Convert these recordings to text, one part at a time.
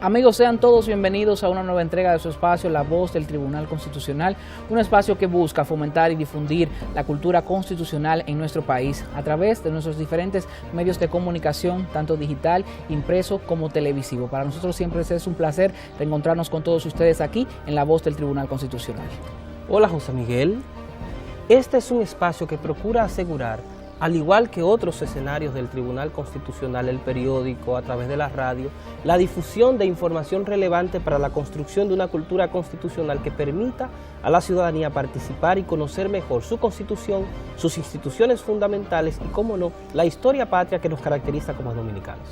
Amigos, sean todos bienvenidos a una nueva entrega de su espacio La Voz del Tribunal Constitucional, un espacio que busca fomentar y difundir la cultura constitucional en nuestro país a través de nuestros diferentes medios de comunicación, tanto digital, impreso como televisivo. Para nosotros siempre es un placer reencontrarnos con todos ustedes aquí en La Voz del Tribunal Constitucional. Hola José Miguel, este es un espacio que procura asegurar, al igual que otros escenarios del Tribunal Constitucional, el periódico, a través de la radio, la difusión de información relevante para la construcción de una cultura constitucional que permita a la ciudadanía participar y conocer mejor su Constitución, sus instituciones fundamentales y, cómo no, la historia patria que nos caracteriza como dominicanos.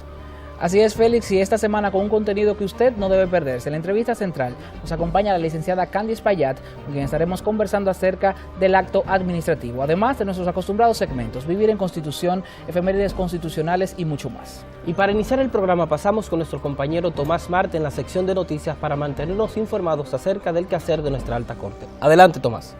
Así es, Félix, y esta semana con un contenido que usted no debe perderse. En la entrevista central nos acompaña la licenciada Candice Payat, con quien estaremos conversando acerca del acto administrativo, además de nuestros acostumbrados segmentos, Vivir en Constitución, efemérides constitucionales y mucho más. Y para iniciar el programa pasamos con nuestro compañero Tomás Marte en la sección de noticias para mantenernos informados acerca del quehacer de nuestra alta corte. Adelante, Tomás.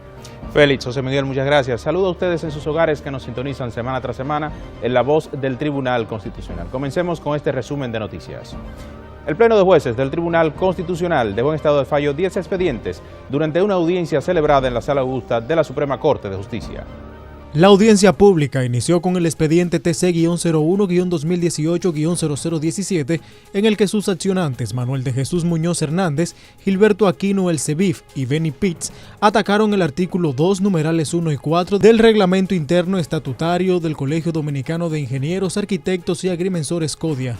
Félix, José Miguel, muchas gracias. Saludo a ustedes en sus hogares que nos sintonizan semana tras semana en La Voz del Tribunal Constitucional. Comencemos con este resumen de noticias. El Pleno de Jueces del Tribunal Constitucional dejó en estado de fallo 10 expedientes durante una audiencia celebrada en la Sala Augusta de la Suprema Corte de Justicia. La audiencia pública inició con el expediente TC-01-2018-0017, en el que sus accionantes Manuel de Jesús Muñoz Hernández, Gilberto Aquino El Cebif y Benny Pitts atacaron el artículo 2, numerales 1 y 4 del Reglamento Interno Estatutario del Colegio Dominicano de Ingenieros, Arquitectos y Agrimensores CODIA.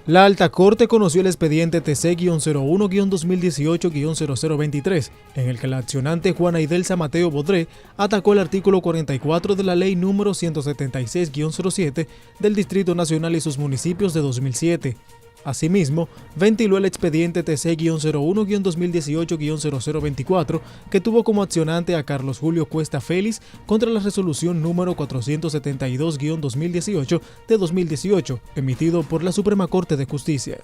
La Alta Corte conoció el expediente TC-01-2018-0023, en el que la accionante Juana Idelsa Mateo Bodré atacó el artículo 44 de la Ley número 176-07 del Distrito Nacional y sus municipios de 2007. Asimismo, ventiló el expediente TC-01-2018-0024, que tuvo como accionante a Carlos Julio Cuesta Félix contra la resolución número 472-2018 de 2018, emitido por la Suprema Corte de Justicia.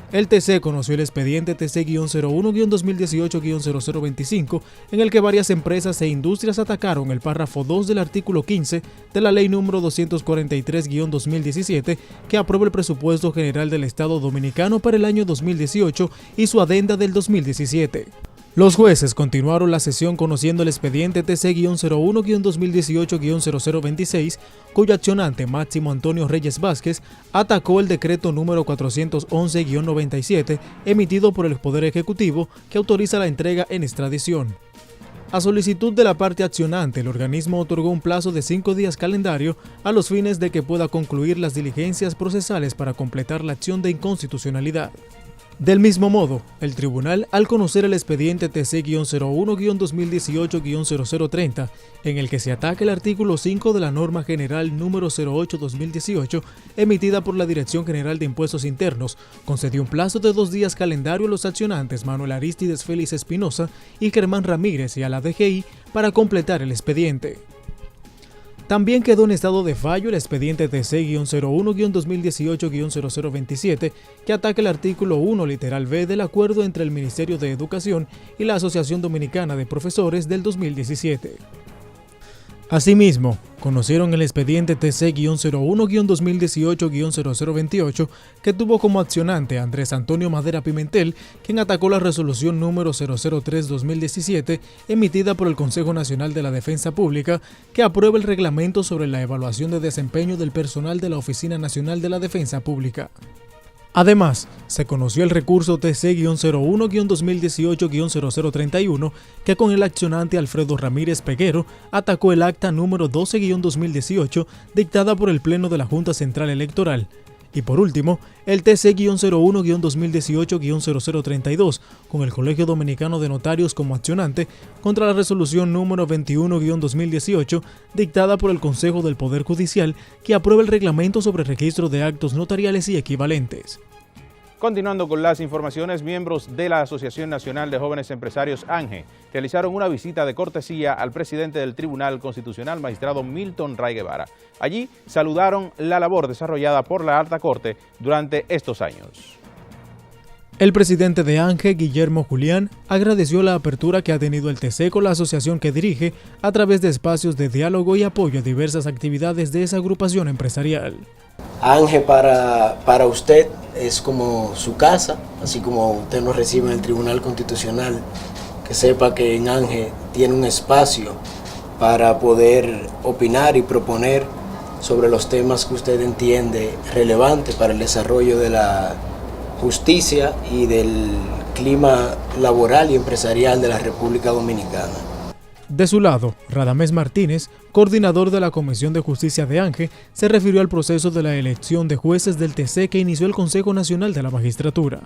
El TC conoció el expediente TC-01-2018-0025, en el que varias empresas e industrias atacaron el párrafo 2 del artículo 15 de la Ley número 243-2017, que aprueba el presupuesto general del Estado Dominicano para el año 2018 y su adenda del 2017. Los jueces continuaron la sesión conociendo el expediente TC-01-2018-0026, cuyo accionante Máximo Antonio Reyes Vázquez atacó el decreto número 411-97 emitido por el Poder Ejecutivo que autoriza la entrega en extradición. A solicitud de la parte accionante, el organismo otorgó un plazo de 5 días calendario a los fines de que pueda concluir las diligencias procesales para completar la acción de inconstitucionalidad. Del mismo modo, el tribunal, al conocer el expediente TC-01-2018-0030, en el que se ataca el artículo 5 de la norma general número 08-2018, emitida por la Dirección General de Impuestos Internos, concedió un plazo de 2 días calendario a los accionantes Manuel Aristides Félix Espinosa y Germán Ramírez y a la DGI para completar el expediente. También quedó en estado de fallo el expediente TC-01-2018-0027, que ataca el artículo 1, literal B, del acuerdo entre el Ministerio de Educación y la Asociación Dominicana de Profesores del 2017. Asimismo, conocieron el expediente TC-01-2018-0028, que tuvo como accionante a Andrés Antonio Madera Pimentel, quien atacó la resolución número 003-2017, emitida por el Consejo Nacional de la Defensa Pública, que aprueba el reglamento sobre la evaluación de desempeño del personal de la Oficina Nacional de la Defensa Pública. Además, se conoció el recurso TC-01-2018-0031, que con el accionante Alfredo Ramírez Peguero atacó el acta número 12-2018 dictada por el Pleno de la Junta Central Electoral, Y por último, el TC-01-2018-0032, con el Colegio Dominicano de Notarios como accionante, contra la resolución número 21-2018, dictada por el Consejo del Poder Judicial, que aprueba el reglamento sobre registro de actos notariales y equivalentes. Continuando con las informaciones, miembros de la Asociación Nacional de Jóvenes Empresarios ANGE realizaron una visita de cortesía al presidente del Tribunal Constitucional, magistrado Milton Ray Guevara. Allí saludaron la labor desarrollada por la Alta Corte durante estos años. El presidente de ANGE, Guillermo Julián, agradeció la apertura que ha tenido el TC con la asociación que dirige a través de espacios de diálogo y apoyo a diversas actividades de esa agrupación empresarial. ANGE para usted es como su casa, así como usted nos recibe en el Tribunal Constitucional, que sepa que en ANGE tiene un espacio para poder opinar y proponer sobre los temas que usted entiende relevantes para el desarrollo de la justicia y del clima laboral y empresarial de la República Dominicana. De su lado, Radamés Martínez, coordinador de la Comisión de Justicia de ANGE, se refirió al proceso de la elección de jueces del TC que inició el Consejo Nacional de la Magistratura.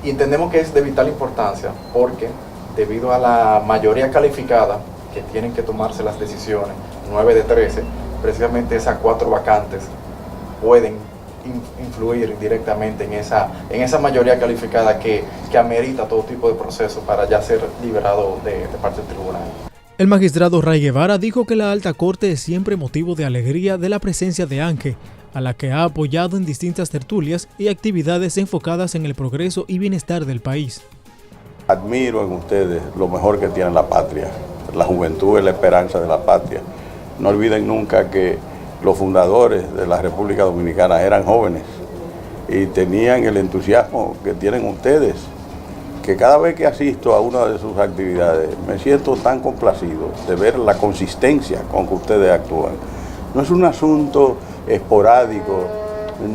Y entendemos que es de vital importancia porque, debido a la mayoría calificada que tienen que tomarse las decisiones, 9 de 13, precisamente esas 4 vacantes pueden influir directamente en esa mayoría calificada que amerita todo tipo de proceso para ya ser liberado de parte del tribunal. El magistrado Ray Guevara dijo que la Alta Corte es siempre motivo de alegría de la presencia de ANGE, a la que ha apoyado en distintas tertulias y actividades enfocadas en el progreso y bienestar del país. Admiro en ustedes lo mejor que tiene la patria. La juventud es la esperanza de la patria. No olviden nunca que los fundadores de la República Dominicana eran jóvenes y tenían el entusiasmo que tienen ustedes, que cada vez que asisto a una de sus actividades me siento tan complacido de ver la consistencia con que ustedes actúan. No es un asunto esporádico,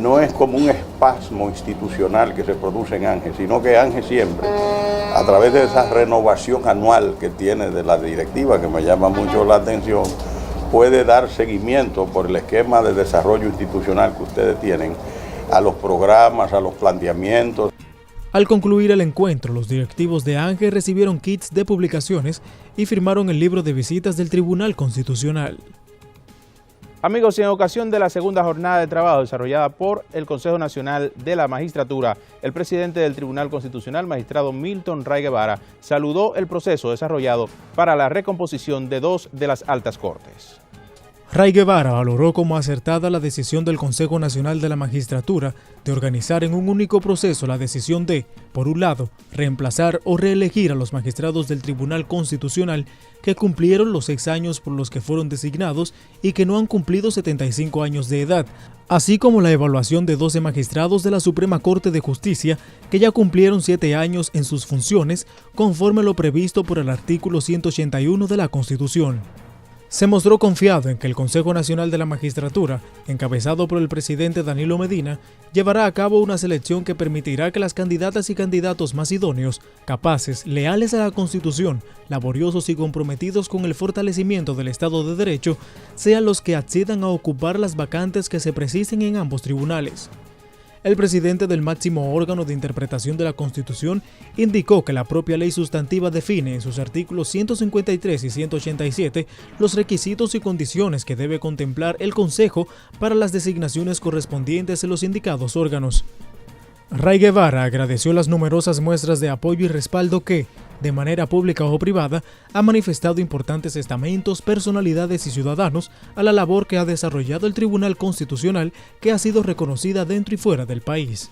no es como un espasmo institucional que se produce en ANGE, sino que ANGE siempre, a través de esa renovación anual que tiene de la directiva, que me llama mucho la atención, puede dar seguimiento por el esquema de desarrollo institucional que ustedes tienen a los programas, a los planteamientos. Al concluir el encuentro, los directivos de ANGE recibieron kits de publicaciones y firmaron el libro de visitas del Tribunal Constitucional. Amigos, en ocasión de la segunda jornada de trabajo desarrollada por el Consejo Nacional de la Magistratura, el presidente del Tribunal Constitucional, magistrado Milton Ray Guevara, saludó el proceso desarrollado para la recomposición de 2 de las altas cortes. Ray Guevara valoró como acertada la decisión del Consejo Nacional de la Magistratura de organizar en un único proceso la decisión de, por un lado, reemplazar o reelegir a los magistrados del Tribunal Constitucional que cumplieron los 6 años por los que fueron designados y que no han cumplido 75 años de edad, así como la evaluación de 12 magistrados de la Suprema Corte de Justicia que ya cumplieron 7 años en sus funciones conforme a lo previsto por el artículo 181 de la Constitución. Se mostró confiado en que el Consejo Nacional de la Magistratura, encabezado por el presidente Danilo Medina, llevará a cabo una selección que permitirá que las candidatas y candidatos más idóneos, capaces, leales a la Constitución, laboriosos y comprometidos con el fortalecimiento del Estado de Derecho, sean los que accedan a ocupar las vacantes que se precisen en ambos tribunales. El presidente del máximo órgano de interpretación de la Constitución indicó que la propia ley sustantiva define en sus artículos 153 y 187 los requisitos y condiciones que debe contemplar el Consejo para las designaciones correspondientes en los indicados órganos. Ray Guevara agradeció las numerosas muestras de apoyo y respaldo que, de manera pública o privada, ha manifestado importantes estamentos, personalidades y ciudadanos a la labor que ha desarrollado el Tribunal Constitucional, que ha sido reconocida dentro y fuera del país.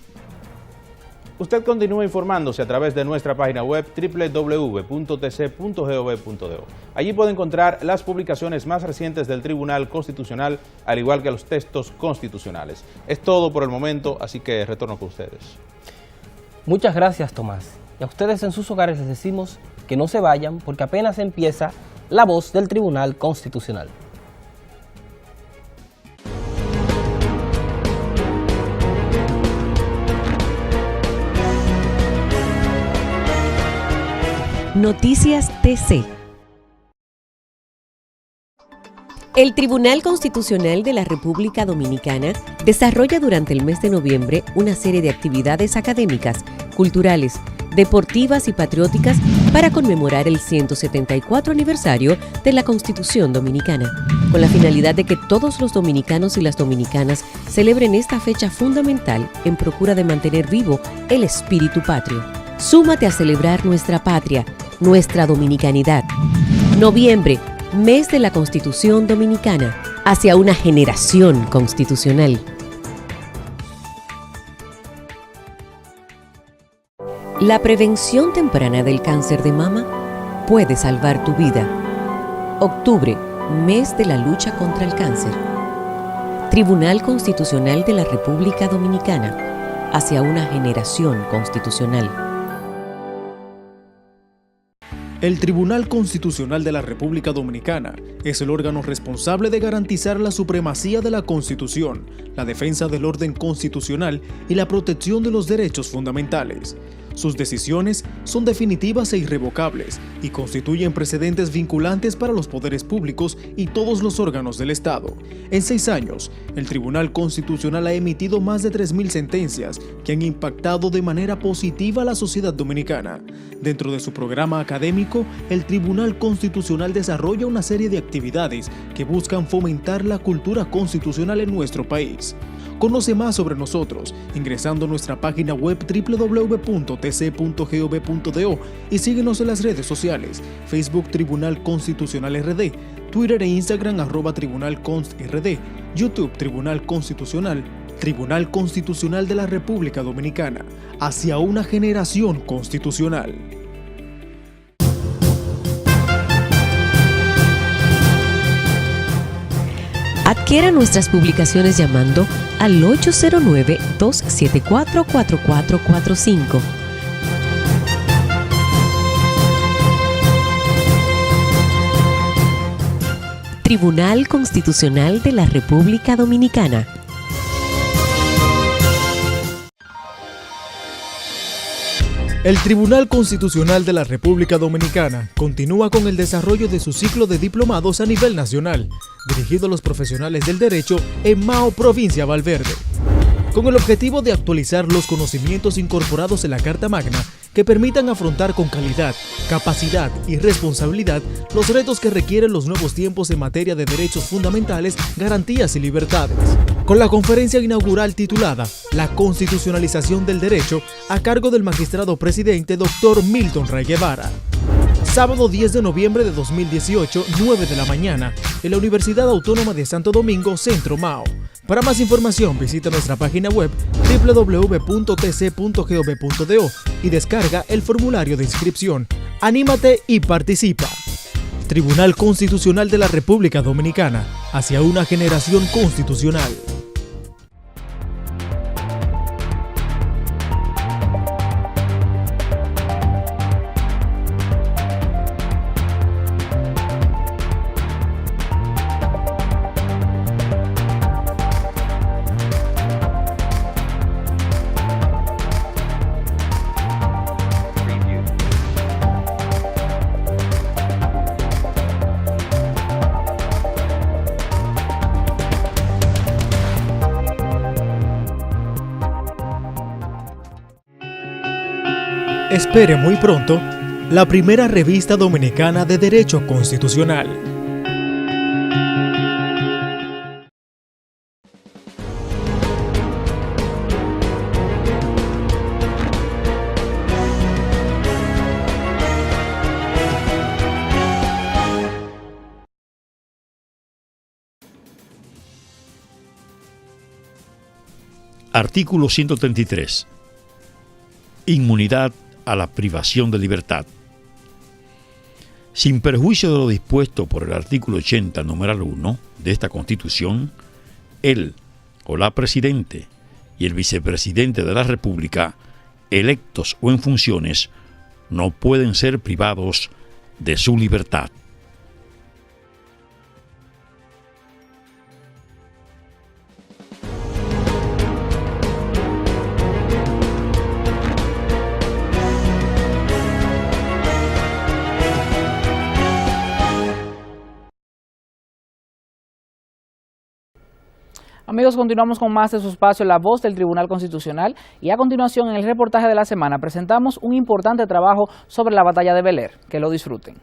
Usted continúa informándose a través de nuestra página web www.tc.gov.do. Allí puede encontrar las publicaciones más recientes del Tribunal Constitucional, al igual que los textos constitucionales. Es todo por el momento, así que retorno con ustedes. Muchas gracias, Tomás. Y a ustedes en sus hogares les decimos que no se vayan porque apenas empieza La Voz del Tribunal Constitucional. Noticias TC. El Tribunal Constitucional de la República Dominicana desarrolla durante el mes de noviembre una serie de actividades académicas, culturales, deportivas y patrióticas para conmemorar el 174 aniversario de la Constitución Dominicana, con la finalidad de que todos los dominicanos y las dominicanas celebren esta fecha fundamental en procura de mantener vivo el espíritu patrio. Súmate a celebrar nuestra patria, nuestra dominicanidad. Noviembre, mes de la Constitución Dominicana, hacia una generación constitucional. La prevención temprana del cáncer de mama puede salvar tu vida. Octubre, mes de la lucha contra el cáncer. Tribunal Constitucional de la República Dominicana, hacia una generación constitucional. El Tribunal Constitucional de la República Dominicana es el órgano responsable de garantizar la supremacía de la Constitución, la defensa del orden constitucional y la protección de los derechos fundamentales. Sus decisiones son definitivas e irrevocables y constituyen precedentes vinculantes para los poderes públicos y todos los órganos del Estado. En 6 años, el Tribunal Constitucional ha emitido más de 3.000 sentencias que han impactado de manera positiva a la sociedad dominicana. Dentro de su programa académico, el Tribunal Constitucional desarrolla una serie de actividades que buscan fomentar la cultura constitucional en nuestro país. Conoce más sobre nosotros ingresando a nuestra página web www.tc.gov.do y síguenos en las redes sociales: Facebook Tribunal Constitucional RD, Twitter e Instagram @TribunalConstRD, YouTube Tribunal Constitucional, Tribunal Constitucional de la República Dominicana, hacia una generación constitucional. Adquiera nuestras publicaciones llamando al 809-274-4445. Tribunal Constitucional de la República Dominicana. El Tribunal Constitucional de la República Dominicana continúa con el desarrollo de su ciclo de diplomados a nivel nacional, dirigido a los profesionales del derecho en Mao, provincia Valverde, con el objetivo de actualizar los conocimientos incorporados en la Carta Magna que permitan afrontar con calidad, capacidad y responsabilidad los retos que requieren los nuevos tiempos en materia de derechos fundamentales, garantías y libertades. Con la conferencia inaugural titulada La Constitucionalización del Derecho, a cargo del magistrado presidente Dr. Milton Ray Guevara. Sábado 10 de noviembre de 2018, 9 de la mañana, en la Universidad Autónoma de Santo Domingo, Centro Mao. Para más información, visita nuestra página web www.tc.gov.do y descarga el formulario de inscripción. ¡Anímate y participa! Tribunal Constitucional de la República Dominicana, hacia una generación constitucional. Espere muy pronto la primera revista dominicana de Derecho Constitucional. Artículo 133. Inmunidad a la privación de libertad. Sin perjuicio de lo dispuesto por el artículo 80, numeral 1 de esta Constitución, él o la Presidente y el Vicepresidente de la República, electos o en funciones, no pueden ser privados de su libertad. Amigos, continuamos con más de su espacio La Voz del Tribunal Constitucional y a continuación en el reportaje de la semana presentamos un importante trabajo sobre la batalla de Bel Air. Que lo disfruten.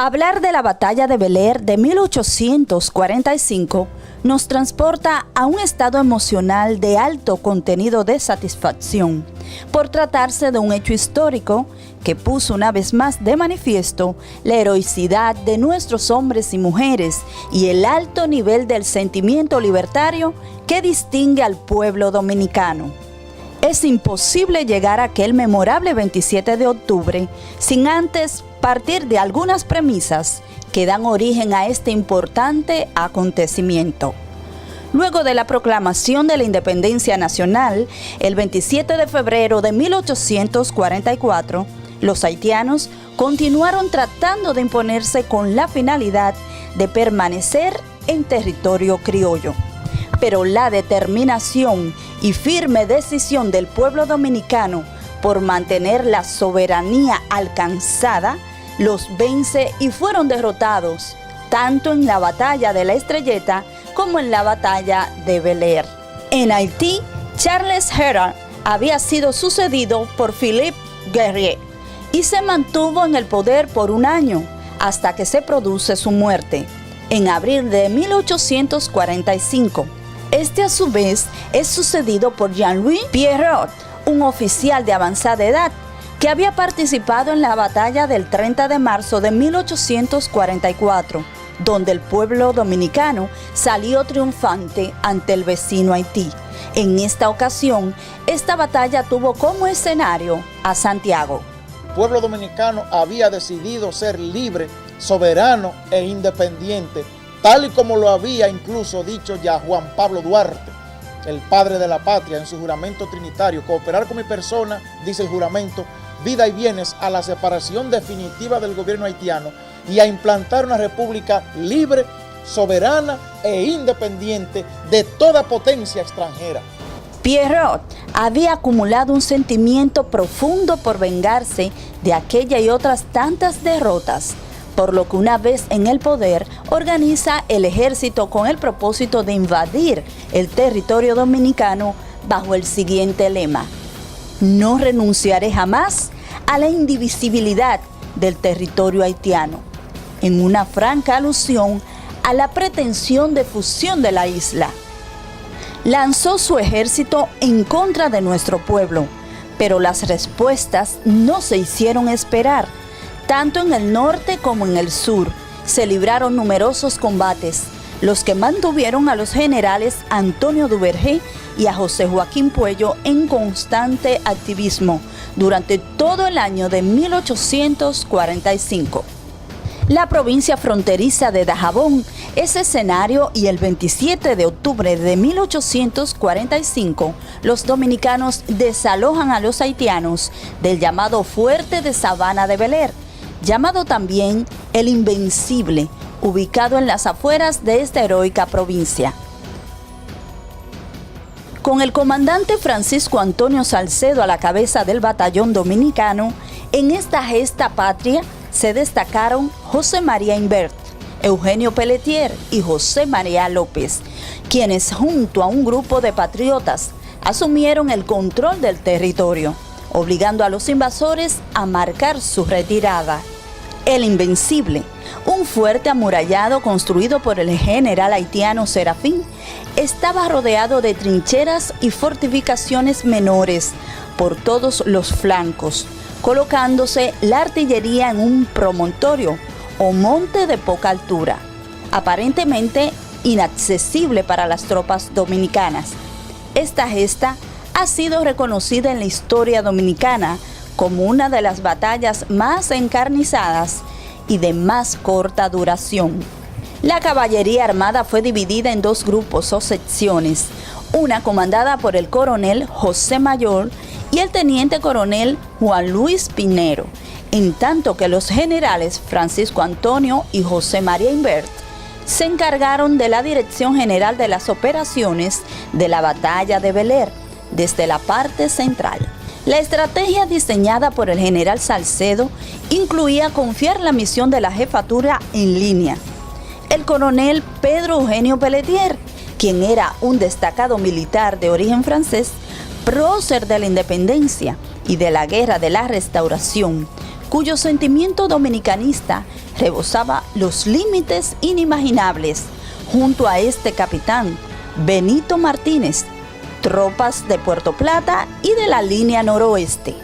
Hablar de la batalla de Bel Air de 1845 nos transporta a un estado emocional de alto contenido de satisfacción, por tratarse de un hecho histórico que puso una vez más de manifiesto la heroicidad de nuestros hombres y mujeres y el alto nivel del sentimiento libertario que distingue al pueblo dominicano. Es imposible llegar a aquel memorable 27 de octubre sin antes partir de algunas premisas que dan origen a este importante acontecimiento. Luego de la proclamación de la independencia nacional, el 27 de febrero de 1844, los haitianos continuaron tratando de imponerse con la finalidad de permanecer en territorio criollo. Pero la determinación y firme decisión del pueblo dominicano por mantener la soberanía alcanzada, los vence y fueron derrotados, tanto en la batalla de la Estrelleta como en la batalla de Bel Air. En Haití, Charles Herard había sido sucedido por Philippe Guerrier y se mantuvo en el poder por un año, hasta que se produce su muerte, en abril de 1845. Este a su vez es sucedido por Jean-Louis Pierrot, un oficial de avanzada edad que había participado en la batalla del 30 de marzo de 1844, donde el pueblo dominicano salió triunfante ante el vecino Haití. En esta ocasión, esta batalla tuvo como escenario a Santiago. El pueblo dominicano había decidido ser libre, soberano e independiente, tal y como lo había incluso dicho ya Juan Pablo Duarte, el padre de la patria, en su juramento trinitario: cooperar con mi persona, dice el juramento, vida y bienes, a la separación definitiva del gobierno haitiano y a implantar una república libre, soberana e independiente de toda potencia extranjera. Pierrot había acumulado un sentimiento profundo por vengarse de aquella y otras tantas derrotas, por lo que una vez en el poder organiza el ejército con el propósito de invadir el territorio dominicano bajo el siguiente lema: no renunciaré jamás a la indivisibilidad del territorio haitiano, en una franca alusión a la pretensión de fusión de la isla. Lanzó su ejército en contra de nuestro pueblo, pero las respuestas no se hicieron esperar. Tanto en el norte como en el sur se libraron numerosos combates, los que mantuvieron a los generales Antonio Duvergé y a José Joaquín Puello en constante activismo durante todo el año de 1845. La provincia fronteriza de Dajabón es escenario y el 27 de octubre de 1845 los dominicanos desalojan a los haitianos del llamado Fuerte de Sabana de Bel Air, llamado también El Invencible, ubicado en las afueras de esta heroica provincia. Con el comandante Francisco Antonio Salcedo a la cabeza del batallón dominicano, en esta gesta patria se destacaron José María Invert, Eugenio Pelletier y José María López, quienes junto a un grupo de patriotas asumieron el control del territorio, obligando a los invasores a marcar su retirada. El Invencible, un fuerte amurallado construido por el general haitiano Serafín, estaba rodeado de trincheras y fortificaciones menores por todos los flancos, colocándose la artillería en un promontorio o monte de poca altura, aparentemente inaccesible para las tropas dominicanas. Esta gesta ha sido reconocida en la historia dominicana como una de las batallas más encarnizadas y de más corta duración. La caballería armada fue dividida en dos grupos o secciones, una comandada por el coronel José Mayor y el teniente coronel Juan Luis Pinero, en tanto que los generales Francisco Antonio y José María Invert se encargaron de la Dirección General de las Operaciones de la Batalla de Bel-Air, desde la parte central. La estrategia diseñada por el general Salcedo incluía confiar la misión de la jefatura en línea. El coronel Pedro Eugenio Pelletier, quien era un destacado militar de origen francés, prócer de la independencia y de la guerra de la restauración, cuyo sentimiento dominicanista rebosaba los límites inimaginables, junto a este capitán, Benito Martínez, tropas de Puerto Plata y de la línea noroeste.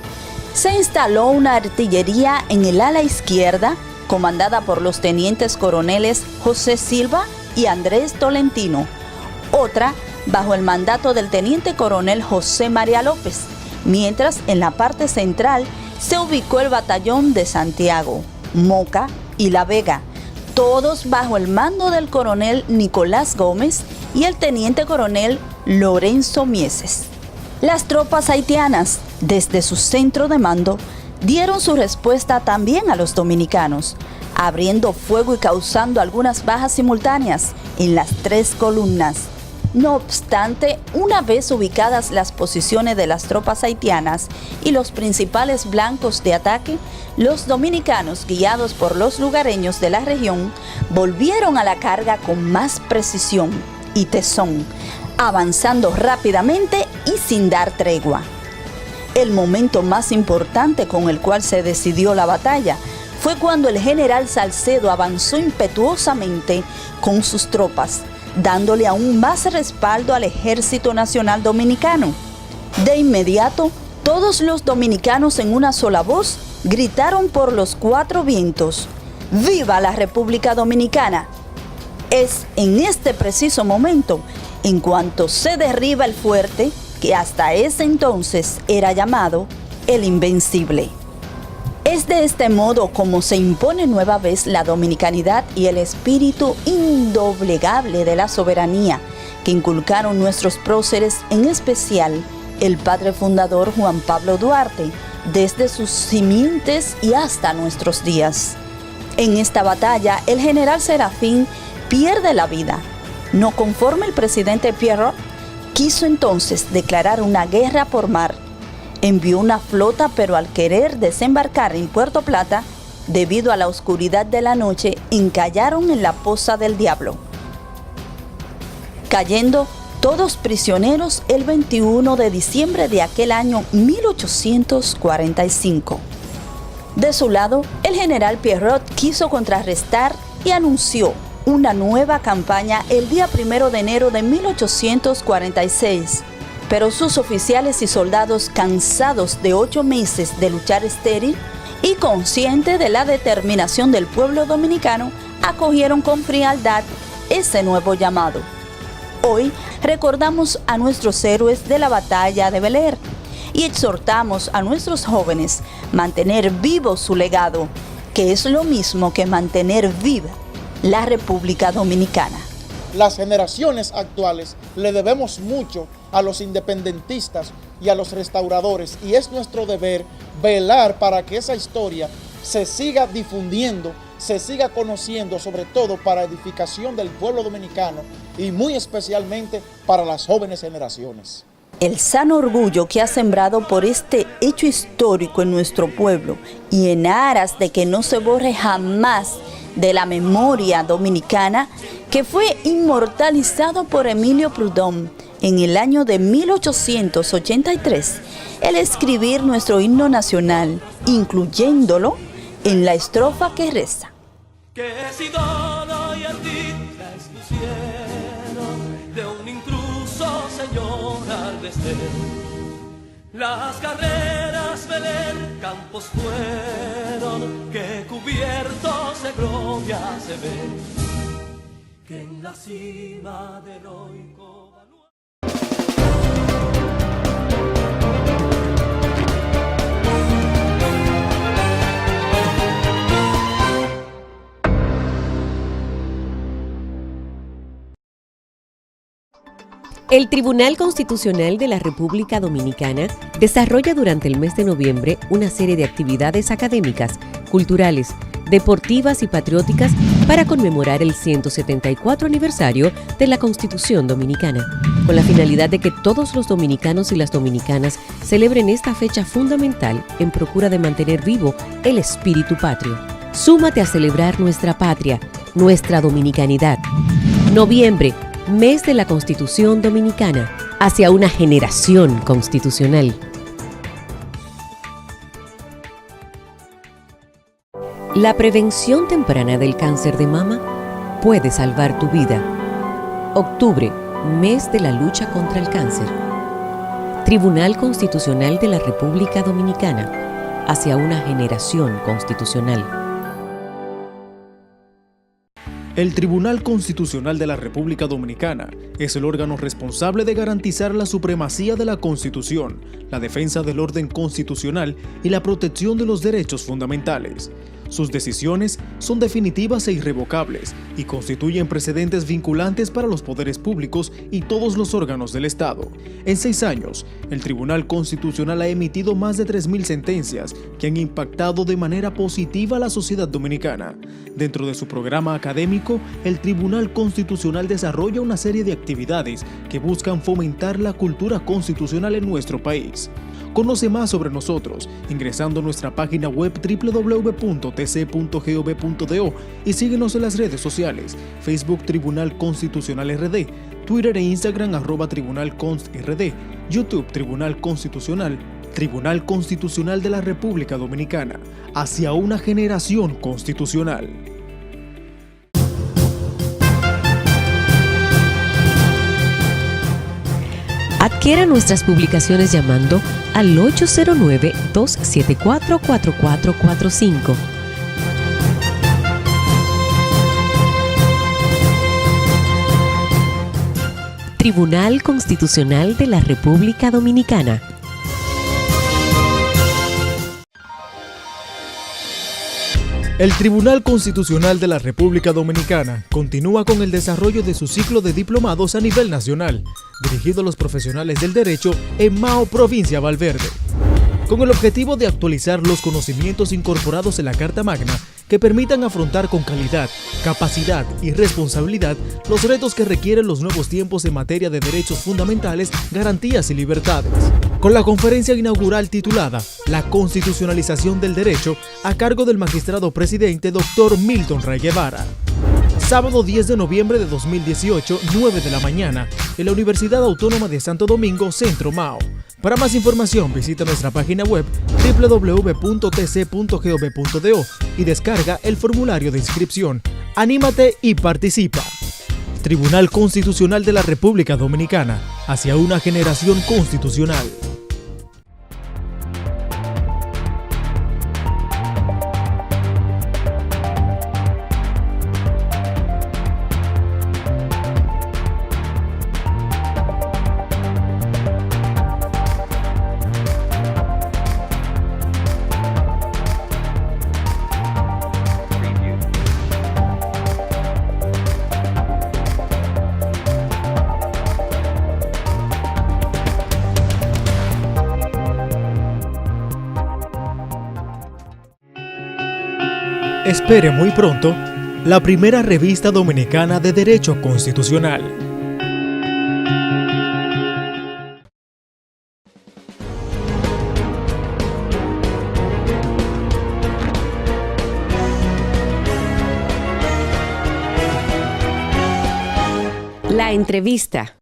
Se instaló una artillería en el ala izquierda, comandada por los tenientes coroneles José Silva y Andrés Tolentino, otra bajo el mandato del teniente coronel José María López, mientras en la parte central se ubicó el batallón de Santiago, Moca y La Vega, todos bajo el mando del coronel Nicolás Gómez y el teniente coronel Lorenzo Mieses. Las tropas haitianas, desde su centro de mando, dieron su respuesta también a los dominicanos, abriendo fuego y causando algunas bajas simultáneas en las tres columnas. No obstante, una vez ubicadas las posiciones de las tropas haitianas y los principales blancos de ataque, los dominicanos, guiados por los lugareños de la región, volvieron a la carga con más precisión y tesón, avanzando rápidamente y sin dar tregua. El momento más importante con el cual se decidió la batalla fue cuando el general Salcedo avanzó impetuosamente con sus tropas, dándole aún más respaldo al Ejército Nacional Dominicano. De inmediato, todos los dominicanos en una sola voz gritaron por los cuatro vientos: ¡Viva la República Dominicana! Es en este preciso momento, en cuanto se derriba el fuerte, que hasta ese entonces era llamado el Invencible. Es de este modo como se impone nueva vez la dominicanidad y el espíritu indoblegable de la soberanía que inculcaron nuestros próceres, en especial el padre fundador Juan Pablo Duarte, desde sus simientes y hasta nuestros días. En esta batalla, el general Serafín pierde la vida. No conforme, el presidente Pierrot quiso entonces declarar una guerra por mar. Envió una flota, pero al querer desembarcar en Puerto Plata, debido a la oscuridad de la noche, encallaron en la Poza del Diablo, cayendo todos prisioneros el 21 de diciembre de aquel año 1845. De su lado, el general Pierrot quiso contrarrestar y anunció una nueva campaña el día 1 de enero de 1846. Pero sus oficiales y soldados, cansados de 8 meses de luchar estéril y conscientes de la determinación del pueblo dominicano, acogieron con frialdad ese nuevo llamado. Hoy recordamos a nuestros héroes de la batalla de Bel-Air y exhortamos a nuestros jóvenes a mantener vivo su legado, que es lo mismo que mantener viva la República Dominicana. Las generaciones actuales le debemos mucho a los independentistas y a los restauradores, y es nuestro deber velar para que esa historia se siga difundiendo, se siga conociendo, sobre todo para edificación del pueblo dominicano y muy especialmente para las jóvenes generaciones. El sano orgullo que ha sembrado por este hecho histórico en nuestro pueblo y en aras de que no se borre jamás de la memoria dominicana, que fue inmortalizado por Emilio Prudhomme en el año de 1883, el escribir nuestro himno nacional, incluyéndolo en la estrofa que reza: Que si dono y artistas lucieron de un intruso señor al desdén, las carreras Belén campos fueron, que cubiertos de gloria se ven, que en la cima del heroico El Tribunal Constitucional de la República Dominicana desarrolla durante el mes de noviembre una serie de actividades académicas, culturales, deportivas y patrióticas para conmemorar el 174 aniversario de la Constitución Dominicana, con la finalidad de que todos los dominicanos y las dominicanas celebren esta fecha fundamental en procura de mantener vivo el espíritu patrio. Súmate a celebrar nuestra patria, nuestra dominicanidad. Noviembre, mes de la Constitución Dominicana, hacia una generación constitucional. La prevención temprana del cáncer de mama puede salvar tu vida. Octubre, mes de la lucha contra el cáncer. Tribunal Constitucional de la República Dominicana, hacia una generación constitucional. El Tribunal Constitucional de la República Dominicana es el órgano responsable de garantizar la supremacía de la Constitución, la defensa del orden constitucional y la protección de los derechos fundamentales. Sus decisiones son definitivas e irrevocables y constituyen precedentes vinculantes para los poderes públicos y todos los órganos del Estado. En 6 años, el Tribunal Constitucional ha emitido más de 3.000 sentencias que han impactado de manera positiva a la sociedad dominicana. Dentro de su programa académico, el Tribunal Constitucional desarrolla una serie de actividades que buscan fomentar la cultura constitucional en nuestro país. Conoce más sobre nosotros ingresando a nuestra página web www.tc.gov.do y síguenos en las redes sociales: Facebook Tribunal Constitucional RD, Twitter e Instagram @TribunalConstRD, YouTube Tribunal Constitucional, Tribunal Constitucional de la República Dominicana, hacia una generación constitucional. Adquiera nuestras publicaciones llamando al 809-274-4445. Tribunal Constitucional de la República Dominicana. El Tribunal Constitucional de la República Dominicana continúa con el desarrollo de su ciclo de diplomados a nivel nacional, dirigido a los profesionales del derecho en Mao, provincia Valverde, con el objetivo de actualizar los conocimientos incorporados en la Carta Magna que permitan afrontar con calidad, capacidad y responsabilidad los retos que requieren los nuevos tiempos en materia de derechos fundamentales, garantías y libertades. Con la conferencia inaugural titulada La Constitucionalización del Derecho, a cargo del magistrado presidente Dr. Milton Ray Guevara. Sábado 10 de noviembre de 2018, 9 de la mañana, en la Universidad Autónoma de Santo Domingo, Centro Mao. Para más información, visita nuestra página web www.tc.gov.do y descarga el formulario de inscripción. ¡Anímate y participa! Tribunal Constitucional de la República Dominicana, hacia una generación constitucional. Espere muy pronto la primera revista dominicana de Derecho Constitucional. La entrevista.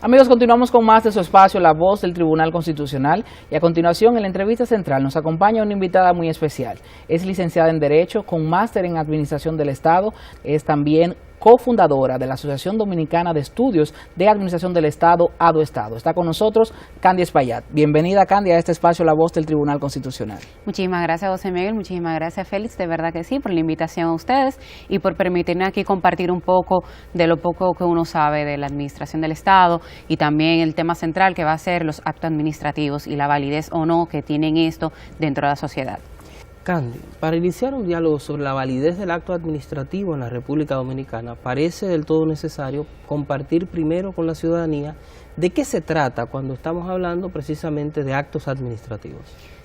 Amigos, continuamos con más de su espacio La Voz del Tribunal Constitucional y a continuación en la entrevista central nos acompaña una invitada muy especial. Es licenciada en Derecho con máster en Administración del Estado, es también cofundadora de la Asociación Dominicana de Estudios de Administración del Estado, ADOEstado. Está con nosotros Candy Espaillat. Bienvenida, Candy, a este espacio La Voz del Tribunal Constitucional. Muchísimas gracias, José Miguel. Muchísimas gracias, Félix. De verdad que sí, por la invitación a ustedes y por permitirme aquí compartir un poco de lo poco que uno sabe de la Administración del Estado y también el tema central que va a ser los actos administrativos y la validez o no que tienen esto dentro de la sociedad. Candy, para iniciar un diálogo sobre la validez del acto administrativo en la República Dominicana, parece del todo necesario compartir primero con la ciudadanía de qué se trata cuando estamos hablando precisamente de actos administrativos.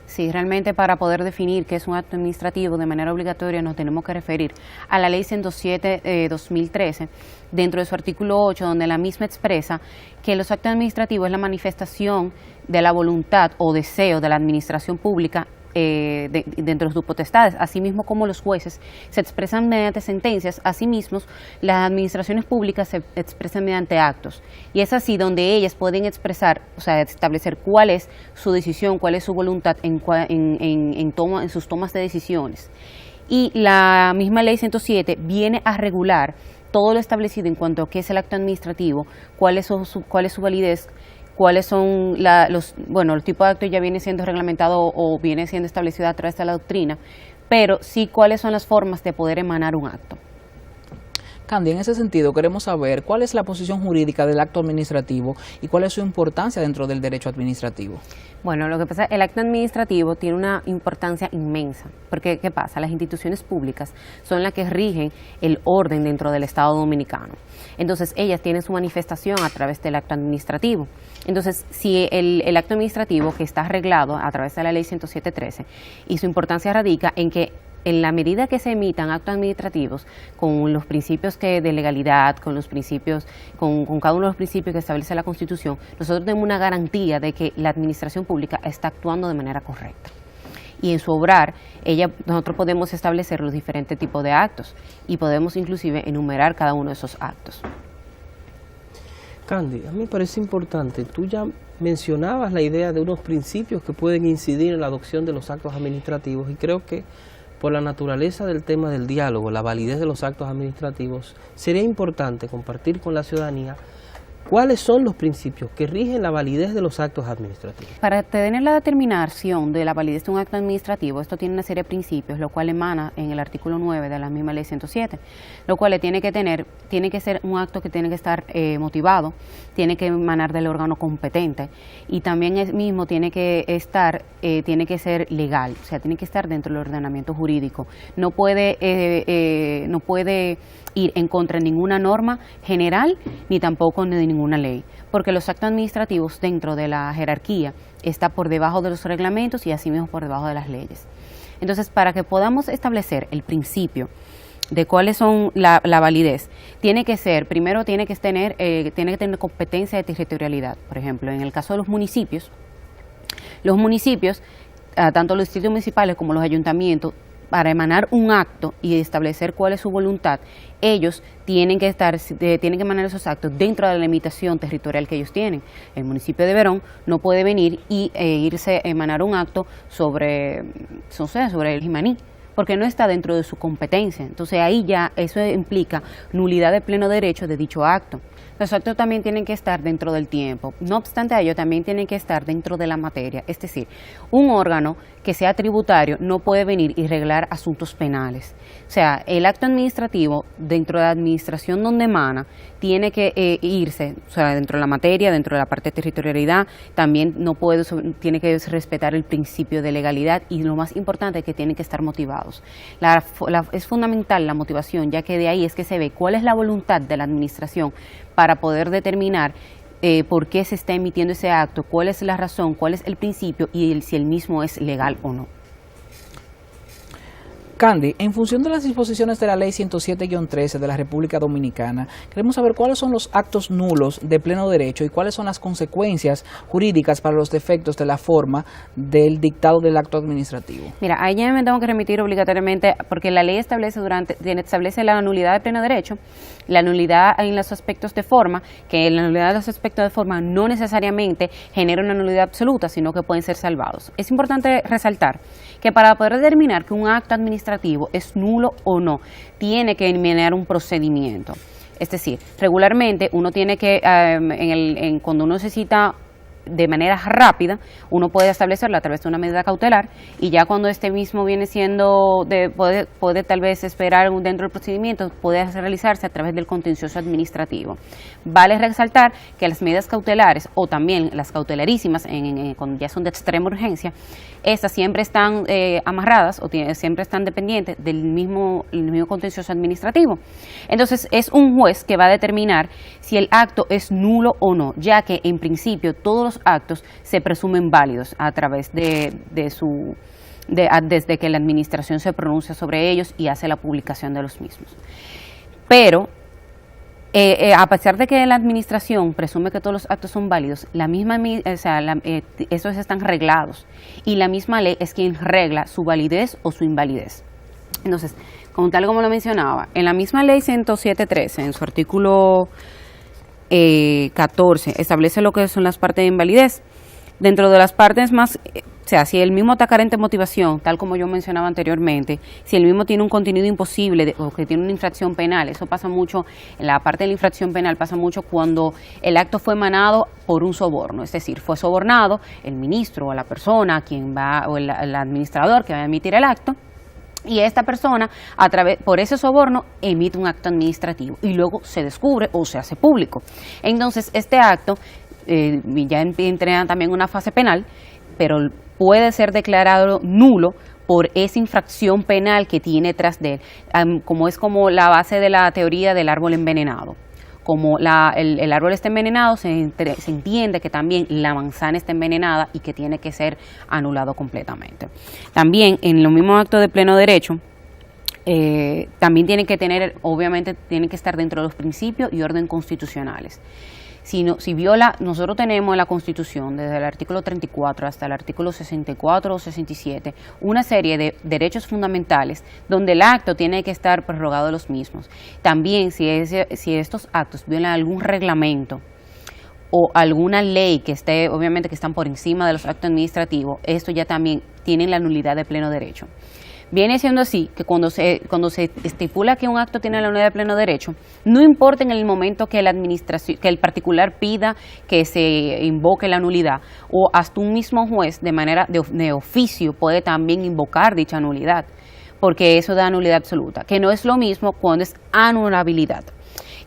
Sí, realmente para poder definir qué es un acto administrativo de manera obligatoria nos tenemos que referir a la Ley 107-2013, dentro de su artículo 8, donde la misma expresa que los actos administrativos es la manifestación de la voluntad o deseo de la administración pública dentro de sus potestades, asimismo como los jueces se expresan mediante sentencias, asimismo las administraciones públicas se expresan mediante actos, y es así donde ellas pueden expresar, o sea, establecer cuál es su decisión, cuál es su voluntad en sus tomas de decisiones. Y la misma Ley 107 viene a regular todo lo establecido en cuanto a qué es el acto administrativo, cuál es su validez, cuáles son los tipos de actos ya viene siendo reglamentado o viene siendo establecido a través de la doctrina, pero sí cuáles son las formas de poder emanar un acto. Candy, en ese sentido queremos saber cuál es la posición jurídica del acto administrativo y cuál es su importancia dentro del derecho administrativo. Bueno, lo que pasa es que el acto administrativo tiene una importancia inmensa, porque ¿qué pasa? Las instituciones públicas son las que rigen el orden dentro del Estado dominicano. Entonces, ellas tienen su manifestación a través del acto administrativo. Entonces, si el acto administrativo que está arreglado a través de la Ley 107-13, y su importancia radica en que en la medida que se emitan actos administrativos con los principios de legalidad, con cada uno de los principios que establece la Constitución, nosotros tenemos una garantía de que la administración pública está actuando de manera correcta. Y en su obrar, nosotros podemos establecer los diferentes tipos de actos y podemos inclusive enumerar cada uno de esos actos. Candy, a mí me parece importante, tú ya mencionabas la idea de unos principios que pueden incidir en la adopción de los actos administrativos, y creo que por la naturaleza del tema del diálogo, la validez de los actos administrativos, sería importante compartir con la ciudadanía cuáles son los principios que rigen la validez de los actos administrativos. Para tener la determinación de la validez de un acto administrativo, esto tiene una serie de principios, lo cual emana en el artículo 9 de la misma Ley 107, lo cual tiene que ser un acto que tiene que estar motivado, tiene que emanar del órgano competente, y también mismo tiene que ser legal, o sea, tiene que estar dentro del ordenamiento jurídico. No puede ir en contra de ninguna norma general ni tampoco de ninguna ley, porque los actos administrativos dentro de la jerarquía está por debajo de los reglamentos y asimismo por debajo de las leyes. Entonces, para que podamos establecer el principio de cuáles son la validez, tiene que tener competencia de territorialidad. Por ejemplo, en el caso de los municipios, tanto los distritos municipales como los ayuntamientos, para emanar un acto y establecer cuál es su voluntad, ellos tienen que emanar esos actos dentro de la limitación territorial que ellos tienen. El municipio de Verón no puede venir y irse a emanar un acto sobre el Jimaní, porque no está dentro de su competencia. Entonces ahí ya eso implica nulidad de pleno derecho de dicho acto. Los actos también tienen que estar dentro del tiempo. No obstante a ello, también tienen que estar dentro de la materia. Es decir, un órgano que sea tributario no puede venir y reglar asuntos penales. O sea, el acto administrativo dentro de la administración donde emana tiene que irse, o sea, dentro de la materia, dentro de la parte de territorialidad, también tiene que respetar el principio de legalidad, y lo más importante es que tienen que estar motivados. Es fundamental la motivación, ya que de ahí es que se ve cuál es la voluntad de la administración para poder determinar por qué se está emitiendo ese acto, cuál es la razón, cuál es el principio y si el mismo es legal o no. Candy, en función de las disposiciones de la Ley 107-13 de la República Dominicana, queremos saber cuáles son los actos nulos de pleno derecho y cuáles son las consecuencias jurídicas para los defectos de la forma del dictado del acto administrativo. Mira, ahí ya me tengo que remitir obligatoriamente, porque la ley establece la nulidad de pleno derecho, la nulidad en los aspectos de forma, que la nulidad de los aspectos de forma no necesariamente genera una nulidad absoluta, sino que pueden ser salvados. Es importante resaltar que para poder determinar que un acto administrativo es nulo o no, tiene que emanar un procedimiento. Es decir, regularmente uno tiene que, cuando uno necesita de manera rápida, uno puede establecerla a través de una medida cautelar, y ya cuando este mismo viene siendo, puede tal vez esperar dentro del procedimiento, puede realizarse a través del contencioso administrativo. Vale resaltar que las medidas cautelares, o también las cautelarísimas, cuando ya son de extrema urgencia, estas siempre están amarradas o siempre están dependientes del mismo contencioso administrativo. Entonces es un juez que va a determinar si el acto es nulo o no, ya que en principio todos los los actos se presumen válidos a través desde que la administración se pronuncia sobre ellos y hace la publicación de los mismos. Pero a pesar de que la administración presume que todos los actos son válidos, esos están reglados y la misma ley es quien regla su validez o su invalidez. Entonces, tal como lo mencionaba, en la misma ley 107.13, en su artículo 14, establece lo que son las partes de invalidez. Dentro de las partes más, si el mismo está carente de motivación, tal como yo mencionaba anteriormente, si el mismo tiene un contenido imposible o que tiene una infracción penal, eso pasa mucho, en la parte de la infracción penal pasa mucho cuando el acto fue emanado por un soborno, es decir, fue sobornado el ministro o la persona o el administrador que va a emitir el acto, y esta persona, por ese soborno, emite un acto administrativo y luego se descubre o se hace público. Entonces, este acto ya entra también en una fase penal, pero puede ser declarado nulo por esa infracción penal que tiene tras de él, como es como la base de la teoría del árbol envenenado. Como el árbol está envenenado, se entiende que también la manzana está envenenada y que tiene que ser anulado completamente. También en los mismos actos de pleno derecho, también tienen que estar dentro de los principios y orden constitucionales. Si viola, nosotros tenemos en la Constitución, desde el artículo 34 hasta el artículo 64 o 67, una serie de derechos fundamentales donde el acto tiene que estar prorrogado de los mismos. También, si estos actos violan algún reglamento o alguna ley que obviamente que están por encima de los actos administrativos, esto ya también tiene la nulidad de pleno derecho. Viene siendo así que cuando se estipula que un acto tiene la nulidad de pleno derecho, no importa en el momento que que el particular pida que se invoque la nulidad, o hasta un mismo juez de manera de oficio puede también invocar dicha nulidad, porque eso da nulidad absoluta, que no es lo mismo cuando es anulabilidad,